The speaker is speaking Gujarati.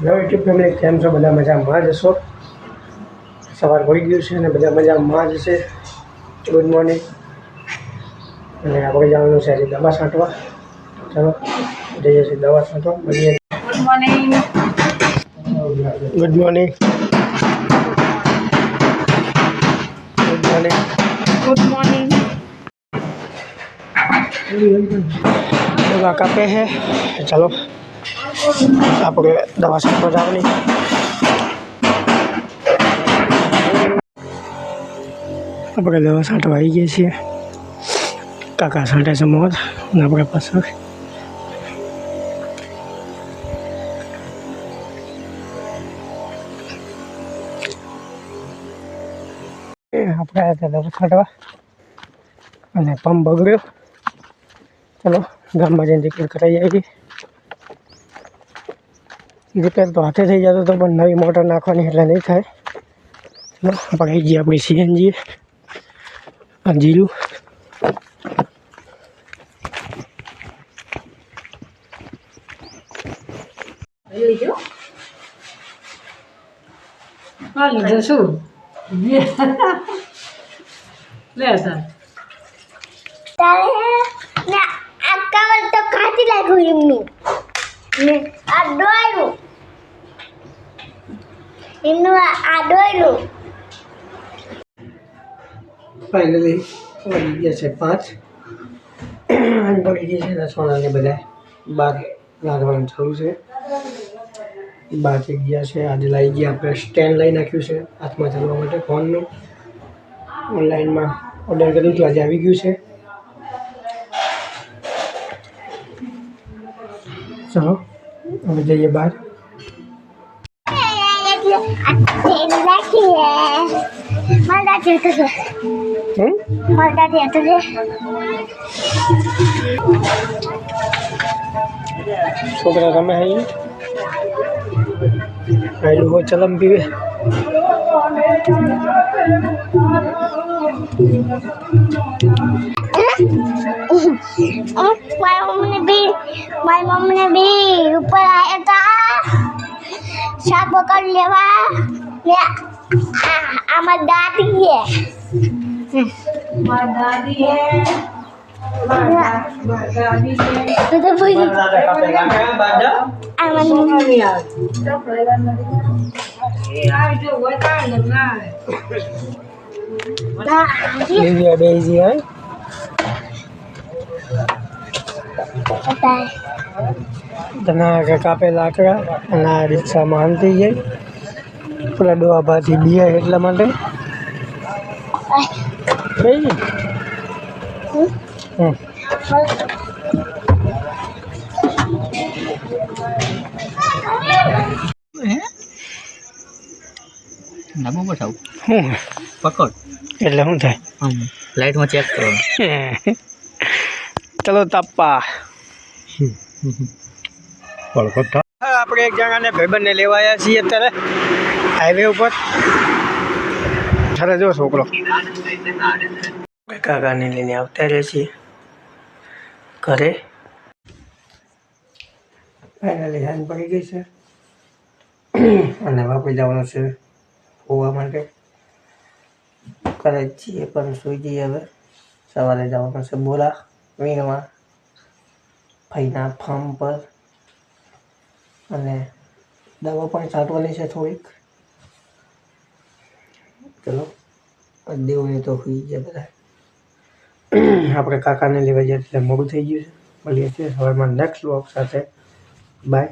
હેલો યુટ્યુબ ફેમિલી, કેમ છો? બધા મજામાં જ હશો? સવાર હોઈ ગયું છે અને બધા મજામાં જ હશે. Good morning. અને આપણે જવાનું છે આજે દવા છાંટવા. ચાલો જઈએ છીએ દવા છાંટવા. મળીએ. Good morning. Good morning. Good morning. Good morning. દવા કાપે છે. ચાલો આપણે દવા છાંટવા જવાની. આપણે દવા છાંટવા આવી ગયા છીએ. કાકા છાંટે છે મોર અને આપણે પાછળ આપણે આવ્યા હતા દવા છાંટવા અને પંપ બગડ્યો. ચલો ગામમાં જઈને રિપેર કરાવી આવી. રિપેર તો હાથે થઈ જતો હતો, પણ નવી મોટર નાખવાની એટલે નહીં થાય. ચલો આપણે આવી જઈએ આપણી સીએનજી આ જીરું. લીધું હા લીધું શું લે અક્કાવલ તો કાઢી લાગ્યું એમનું ને આ ડોયલું એમનું આ ડોયલું ફાઇનલી વાગી ગયા છે 5. આજ પડી ગઈ છે રસોડાને બધા બહાર લાગવાનું ચાલુ છે. 12 ગયા છે. આજે લાવી ગયા આપણે સ્ટેન્ડ લઈ નાખ્યું છે હાથમાં ચાલવા માટે ફોનનું. ઓનલાઈનમાં ઓર્ડર કર્યું હતું, આજે આવી ગયું છે. ચલો હવે જઈએ બહાર. છોકરા રમે અહીં આયલું હોય ચલમ પીવે. મારી મમ્મીને બી ઉપર આવ્યા હતા શાક પકડ લેવા ને આમાં દાદી છે. દાદી હે દાદી તના કાપે લાકડા અને આ રિક્ષામાં હાલતી જાય. પેલા ડોહા ભાથી બિયા એટલા માટે નામો બતાવ શું પકડ એટલે શું થાય? લાઈટમાં ચેક કરો. ચલો તાપ્પા. આપણે એક જણાને ભાઈબંધને લેવા આવ્યા છીએ અત્યારે હાઈવે ઉપર. ખરે જો છોકરો કાકાને લઈને આવતા રહે છીએ ઘરે. ફાઇનલી હાન પડી ગઈ છે અને વાપરી જવાનું છે હોવા માટે. કરે છીએ પણ સુઈ જઈએ હવે. સવારે જવાનું છે બોલા વીણવા ભાઈના ફાર્મ પર અને દવા પણ છાંટવાની છે થોડીક. ચલો દેવને તો હોઈ ગયા બધા. આપણે કાકાને લેવા જઈએ એટલે મોડું થઈ ગયું છે. મળીએ છીએ સવારમાં નેક્સ્ટ વ્લોગ સાથે. બાય.